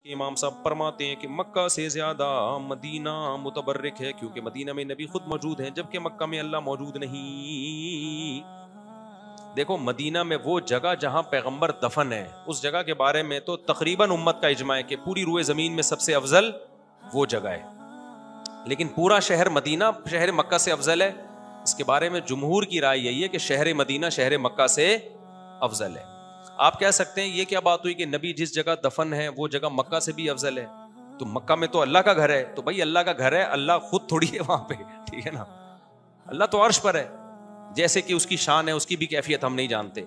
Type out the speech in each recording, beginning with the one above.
امام صاحب فرماتے ہیں کہ مکہ سے زیادہ مدینہ متبرک ہے، کیونکہ مدینہ میں نبی خود موجود ہیں، جبکہ مکہ میں اللہ موجود نہیں۔ دیکھو مدینہ میں وہ جگہ جہاں پیغمبر دفن ہے، اس جگہ کے بارے میں تو تقریباً امت کا اجماع ہے کہ پوری روئے زمین میں سب سے افضل وہ جگہ ہے، لیکن پورا شہر مدینہ شہر مکہ سے افضل ہے۔ اس کے بارے میں جمہور کی رائے یہی ہے کہ شہر مدینہ شہر مکہ سے افضل ہے۔ آپ کہہ سکتے ہیں یہ کیا بات ہوئی کہ نبی جس جگہ دفن ہے وہ جگہ مکہ سے بھی افضل ہے، تو مکہ میں تو اللہ کا گھر ہے، تو بھائی اللہ کا گھر ہے، اللہ خود تھوڑی ہے وہاں پہ، ٹھیک ہے نا، اللہ تو عرش پر ہے، جیسے کہ اس کی شان ہے، اس کی بھی کیفیت ہم نہیں جانتے،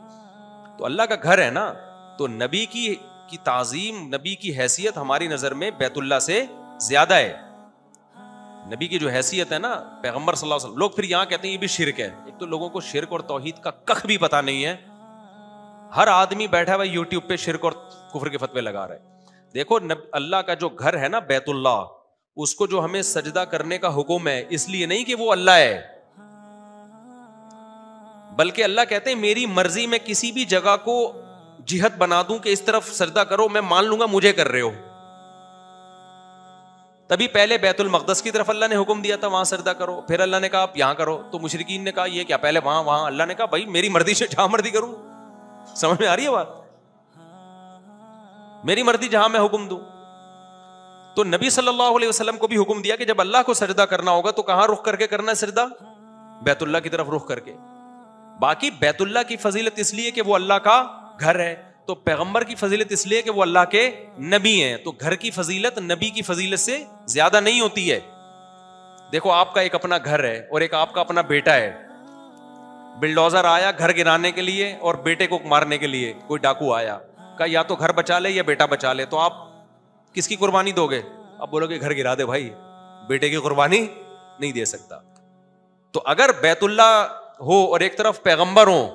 تو اللہ کا گھر ہے نا، تو نبی کی تعظیم، نبی کی حیثیت ہماری نظر میں بیت اللہ سے زیادہ ہے۔ نبی کی جو حیثیت ہے نا پیغمبر صلی اللہ علیہ وسلم، لوگ پھر یہاں کہتے ہیں یہ بھی شرک ہے۔ ایک تو لوگوں کو شرک اور توحید کا کخ بھی پتہ نہیں ہے، ہر آدمی بیٹھا ہوا یوٹیوب پہ شرک اور کفر کے فتوے لگا رہا ہے۔ دیکھو اللہ کا جو گھر ہے نا بیت اللہ، اس کو جو ہمیں سجدہ کرنے کا حکم ہے، اس لیے نہیں کہ وہ اللہ ہے، بلکہ اللہ کہتے ہیں میری مرضی میں کسی بھی جگہ کو جہت بنا دوں کہ اس طرف سجدہ کرو، میں مان لوں گا مجھے کر رہے ہو۔ تبھی پہلے بیت المقدس کی طرف اللہ نے حکم دیا تھا وہاں سجدہ کرو، پھر اللہ نے کہا آپ یہاں کرو، تو مشرکین نے کہا یہ کیا، پہلے وہاں اللہ نے کہا بھائی میری مرضی سے جہاں مرضی کروں۔ سمجھ میں آ رہی ہے بات؟ میری مرضی جہاں میں حکم دوں۔ تو نبی صلی اللہ علیہ وسلم کو بھی حکم دیا کہ جب اللہ کو سجدہ کرنا ہوگا تو کہاں رخ کر کے کرنا ہے سجدہ؟ بیت اللہ کی طرف رخ کر کے۔ باقی بیت اللہ کی فضیلت اس لیے کہ وہ اللہ کا گھر ہے، تو پیغمبر کی فضیلت اس لیے کہ وہ اللہ کے نبی ہیں، تو گھر کی فضیلت نبی کی فضیلت سے زیادہ نہیں ہوتی ہے۔ دیکھو آپ کا ایک اپنا گھر ہے اور ایک آپ کا اپنا بیٹا ہے، بلڈوزر آیا گھر گرانے کے لیے اور بیٹے کو مارنے کے لیے، کوئی ڈاکو آیا، کہا یا تو گھر بچا لے یا بیٹا بچا لے، تو آپ کس کی قربانی دو گے؟ اب بولو گے گھر گرا دے بھائی، بیٹے کی قربانی نہیں دے سکتا۔ تو اگر بیت اللہ ہو اور ایک طرف پیغمبر ہو،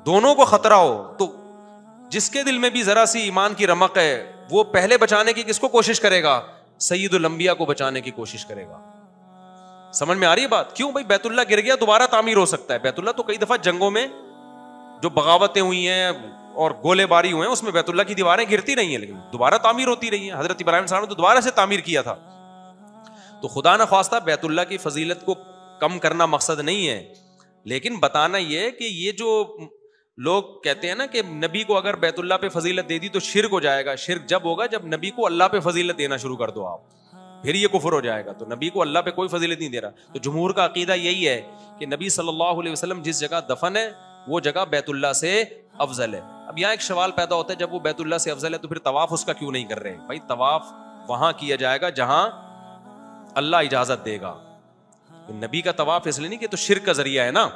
دونوں کو خطرہ ہو، تو جس کے دل میں بھی ذرا سی ایمان کی رمق ہے وہ پہلے بچانے کی کس کو کوشش کرے گا؟ سید الانبیاء کو بچانے کی کوشش کرے گا۔ سمجھ میں آ رہی ہے بات؟ کیوں بھائی بیت اللہ گر گیا دوبارہ تعمیر ہو سکتا ہے، بیت اللہ تو کئی دفعہ جنگوں میں جو بغاوتیں ہوئی ہیں اور گولے باری ہوئے ہیں اس میں بیت اللہ کی دیواریں گرتی رہی ہیں لیکن دوبارہ تعمیر ہوتی رہی ہیں۔ حضرت ابراہیم صاحب نے تو دوبارہ سے تعمیر کیا تھا۔ تو خدا نہ خواستہ بیت اللہ کی فضیلت کو کم کرنا مقصد نہیں ہے، لیکن بتانا یہ کہ یہ جو لوگ کہتے ہیں نا کہ نبی کو اگر بیت اللہ پہ فضیلت دے دی تو شرک ہو جائے گا، شرک جب ہوگا جب نبی کو اللہ پہ فضیلت دینا شروع کر دو آپ، پھر یہ کفر ہو جائے گا۔ تو نبی کو اللہ پہ کوئی فضیلت نہیں دے رہا۔ تو جمہور کا عقیدہ یہی ہے کہ نبی صلی اللہ علیہ وسلم جس جگہ دفن ہے وہ جگہ بیت اللہ سے افضل ہے۔ اب یہاں ایک سوال پیدا ہوتا ہے جب وہ بیت اللہ سے افضل ہے تو پھر طواف اس کا کیوں نہیں کر رہے؟ بھائی طواف وہاں کیا جائے گا جہاں اللہ اجازت دے گا۔ نبی کا طواف اس لیے نہیں کہ تو شرک کا ذریعہ ہے نا،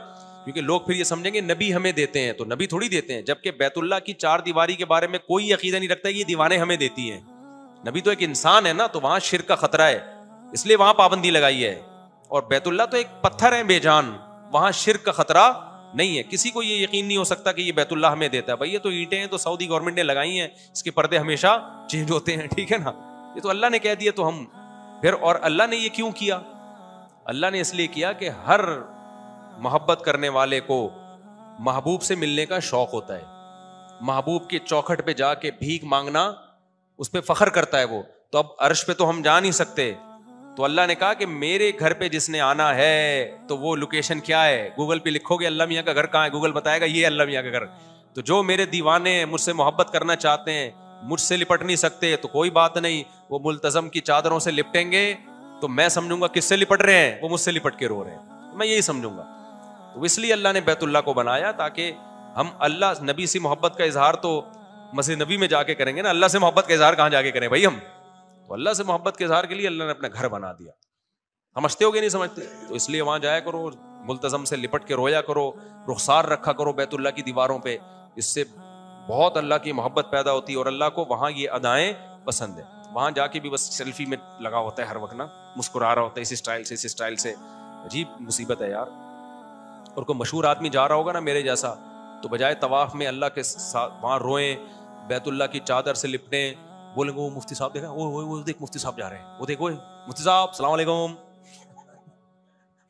کیونکہ لوگ پھر یہ سمجھیں گے نبی ہمیں دیتے ہیں، تو نبی تھوڑی دیتے ہیں، جبکہ بیت اللہ کی چار دیواری کے بارے میں کوئی عقیدہ نہیں رکھتا ہے یہ دیواریں ہمیں دیتی ہیں۔ نبی تو ایک انسان ہے نا، تو وہاں شرک کا خطرہ ہے اس لیے وہاں پابندی لگائی ہے، اور بیت اللہ تو ایک پتھر ہے بے جان، وہاں شرک کا خطرہ نہیں ہے۔ کسی کو یہ یقین نہیں ہو سکتا کہ یہ بیت اللہ ہمیں دیتا ہے، بھائی یہ تو اینٹیں ہیں تو سعودی گورنمنٹ نے لگائی ہیں، اس کے پردے ہمیشہ چینج ہوتے ہیں، ٹھیک ہے نا، یہ تو اللہ نے کہہ دیا تو ہم پھر۔ اور اللہ نے یہ کیوں کیا؟ اللہ نے اس لیے کیا کہ ہر محبت کرنے والے کو محبوب سے ملنے کا شوق ہوتا ہے، محبوب کے چوکھٹ پہ جا کے بھیک مانگنا اس پہ فخر کرتا ہے وہ۔ تو اب عرش پہ تو ہم جا نہیں سکتے، تو اللہ نے کہا کہ میرے گھر پہ جس نے آنا ہے تو وہ لوکیشن کیا ہے، گوگل پہ لکھو گے اللہ میاں کا گھر کہاں ہے، گوگل بتائے گا یہ اللہ میاں کا گھر۔ تو جو میرے دیوانے مجھ سے محبت کرنا چاہتے ہیں، مجھ سے لپٹ نہیں سکتے، تو کوئی بات نہیں، وہ ملتزم کی چادروں سے لپٹیں گے تو میں سمجھوں گا کس سے لپٹ رہے ہیں، وہ مجھ سے لپٹ کے رو رہے ہیں، میں یہی سمجھوں گا۔ تو اس لیے اللہ نے بیت اللہ کو بنایا تاکہ ہم اللہ نبی سے محبت کا اظہار تو مسجد نبی میں جا کے کریں گے نا، اللہ سے محبت کا اظہار کہاں جا کے کریں بھائی ہم؟ تو اللہ سے محبت کے اظہار کے لیے اللہ نے اپنا گھر بنا دیا۔ سمجھتے ہو کہ نہیں سمجھتے؟ تو اس لیے وہاں جایا کرو، ملتزم سے لپٹ کے رویا کرو، رخسار رکھا کرو بیت اللہ کی دیواروں پہ، اس سے بہت اللہ کی محبت پیدا ہوتی ہے اور اللہ کو وہاں یہ ادائیں پسند ہے۔ وہاں جا کے بھی بس سیلفی میں لگا ہوتا ہے ہر وقت نا، مسکرا رہا ہوتا ہے اس اسٹائل سے، عجیب مصیبت ہے یار۔ اور کوئی مشہور آدمی جا رہا ہوگا نا میرے جیسا، تو بجائے طواف میں اللہ کے ساتھ وہاں روئیں، بیت اللہ کی چادر سے لپٹیں، بولیں گے وہ مفتی صاحب دیکھا، وہ دیکھ مفتی صاحب جا رہے ہیں، وہ دیکھو مفتی صاحب السلام علیکم۔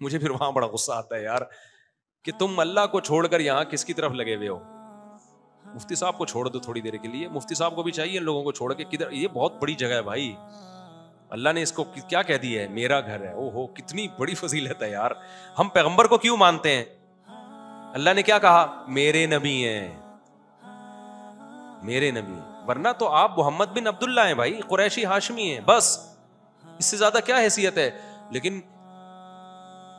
مجھے پھر وہاں بڑا غصہ آتا ہے یار کہ تم اللہ کو چھوڑ کر یہاں کس کی طرف لگے ہوئے ہو؟ مفتی صاحب کو چھوڑ دو تھوڑی دیر کے لیے, مفتی صاحب کو بھی چاہیے ان لوگوں کو چھوڑ کے کدھر, یہ بہت بڑی جگہ ہے بھائی, اللہ نے اس کو کیا کہہ دیا ہے, میرا گھر ہے. او ہو کتنی بڑی فضیلت ہے یار. ہم پیغمبر کو کیوں مانتے ہیں؟ اللہ نے کیا کہا, میرے نبی ہیں, میرے نبی, ورنہ تو آپ محمد بن عبداللہ ہیں بھائی, قریشی ہاشمی ہیں, بس اس سے زیادہ کیا حیثیت ہے. لیکن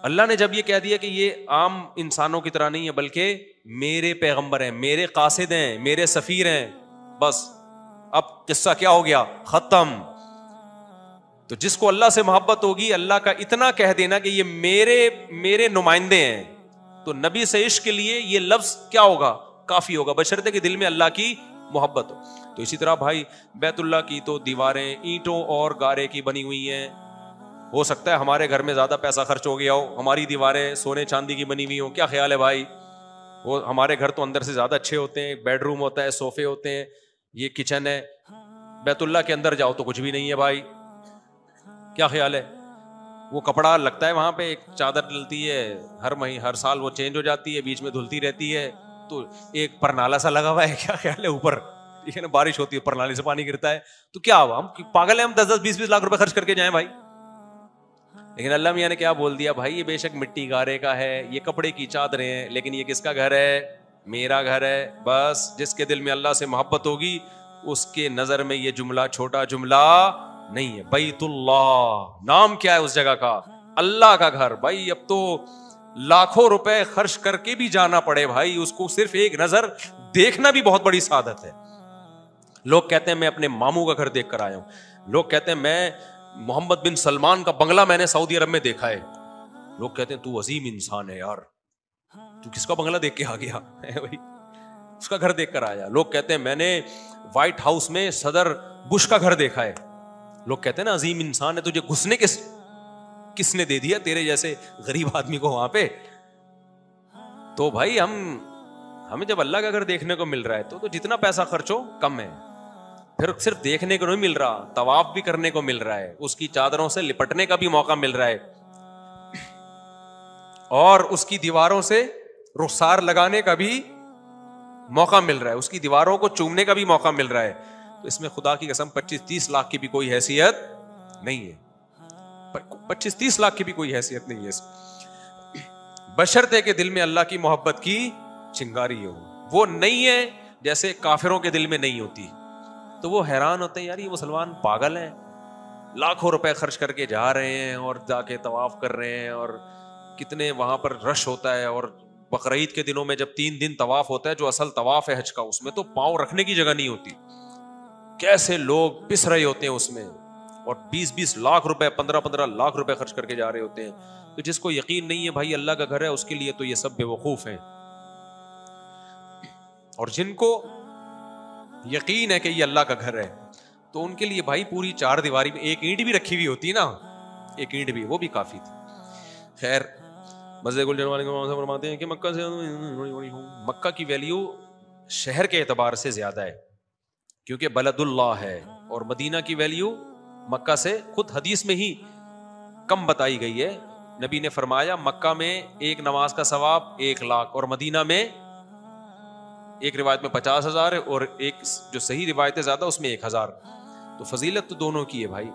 اللہ نے جب یہ کہہ دیا کہ یہ عام انسانوں کی طرح نہیں ہے بلکہ میرے پیغمبر ہیں, میرے قاصد ہیں, میرے سفیر ہیں, بس اب قصہ کیا ہو گیا, ختم. تو جس کو اللہ سے محبت ہوگی, اللہ کا اتنا کہہ دینا کہ یہ میرے نمائندے ہیں, تو نبی سے عشق کے لیے یہ لفظ کیا ہوگا, کافی ہوگا, بشرطے کہ دل میں اللہ کی محبت ہو. تو اسی طرح بھائی بیت اللہ کی تو دیواریں اینٹوں اور گارے کی بنی ہوئی ہیں. ہو سکتا ہے ہمارے گھر میں زیادہ پیسہ خرچ ہو گیا ہو, ہماری دیواریں سونے چاندی کی بنی ہوئی ہوں, کیا خیال ہے بھائی؟ وہ ہمارے گھر تو اندر سے زیادہ اچھے ہوتے ہیں, بیڈ روم ہوتا ہے, صوفے ہوتے ہیں, یہ کچن ہے. بیت اللہ کے اندر جاؤ تو کچھ بھی نہیں ہے بھائی, کیا خیال ہے؟ وہ کپڑا لگتا ہے وہاں پہ, ایک چادر ڈلتی ہے ہر سال وہ چینج ہو جاتی ہے, بیچ میں دھلتی رہتی ہے, تو ایک پرنالا سا لگا ہوا ہے, کیا خیال ہے اوپر, ٹھیک ہے نا, بارش ہوتی ہے پرنالے سے پانی گرتا ہے, تو کیا ہوا, ہم پاگل ہیں ہم 10-20 لاکھ روپے خرچ کر کے جائیں بھائی؟ لیکن اللہ میاں نے کیا بول دیا, بھائی یہ بے شک مٹی گارے کا ہے, یہ کپڑے کی چادریں ہیں, لیکن یہ کس کا گھر ہے, میرا گھر ہے. بس جس کے دل میں اللہ سے محبت ہوگی اس کے نظر میں یہ جملہ چھوٹا جملہ نہیں ہے. بیت اللہ نام کیا ہے اس جگہ کا, اللہ کا گھر. بھائی اب تو لاکھوں روپے خرچ کر کے بھی جانا پڑے بھائی, اس کو صرف ایک نظر دیکھنا بھی بہت بڑی سعادت ہے. لوگ کہتے ہیں میں اپنے ماموں کا گھر دیکھ کر آیا ہوں, لوگ کہتے ہیں میں محمد بن سلمان کا بنگلہ میں نے سعودی عرب میں دیکھا ہے. لوگ کہتے ہیں تو عظیم انسان ہے یار, تو کس کا بنگلہ دیکھ کے آ گیا بھائی, اس کا گھر دیکھ کر آیا. لوگ کہتے ہیں میں نے وائٹ ہاؤس میں صدر بش کا گھر دیکھا ہے. لوگ کہتے ہیں نا عظیم انسان ہے, تجھے گھسنے کس نے دے دیا تیرے جیسے غریب آدمی کو وہاں پہ. تو بھائی ہمیں جب اللہ کا گھر دیکھنے کو مل رہا ہے تو جتنا پیسہ خرچ ہو کم ہے. پھر صرف دیکھنے کو نہیں مل رہا, طواف بھی کرنے کو مل رہا ہے, اس کی چادروں سے لپٹنے کا بھی موقع مل رہا ہے, اور اس کی دیواروں سے رخسار لگانے کا بھی موقع مل رہا ہے, اس کی دیواروں کو چومنے کا بھی موقع مل رہا ہے. تو اس میں خدا کی قسم 25-30 لاکھ کی بھی کوئی حیثیت نہیں ہے, 25-30 لاکھ کی بھی کوئی حیثیت نہیں ہے, بشرطے کہ دل میں اللہ کی محبت کی چنگاری ہو. وہ نہیں ہے جیسے کافروں کے دل میں نہیں ہوتی, تو وہ حیران ہوتے ہیں یار یہ مسلمان پاگل ہیں, لاکھوں روپے خرچ کر کے جا رہے ہیں اور جا کے طواف کر رہے ہیں, اور کتنے وہاں پر رش ہوتا ہے. اور بقرعید کے دنوں میں جب 3 دن طواف ہوتا ہے, جو اصل طواف ہے حج کا, اس میں تو پاؤں رکھنے کی جگہ نہیں ہوتی, کیسے لوگ پس رہے ہوتے ہیں اس میں, اور 20-20 لاکھ روپے 15-15 لاکھ روپے خرچ کر کے جا رہے ہوتے ہیں. تو جس کو یقین نہیں ہے بھائی اللہ کا گھر ہے, اس کے لیے تو یہ سب بے وقوف ہیں. اور جن کو یقین ہے کہ یہ اللہ کا گھر ہے, تو ان کے لیے بھائی پوری 4 دیواری میں ایک اینٹ بھی رکھی ہوئی ہوتی نا, ایک اینٹ بھی, وہ بھی کافی تھی. خیر مزے گل جنوانی فرماتے ہیں کہ مکہ کی ویلیو شہر کے اعتبار سے زیادہ ہے کیونکہ بلد اللہ ہے, اور مدینہ کی ویلیو مکہ سے خود حدیث میں ہی کم بتائی گئی ہے. نبی نے فرمایا مکہ میں ایک نماز کا ثواب 1 لاکھ, اور مدینہ میں ایک روایت میں 50,000 ہے, اور ایک جو صحیح روایت ہے زیادہ اس میں 1,000. تو فضیلت تو دونوں کی ہے بھائی.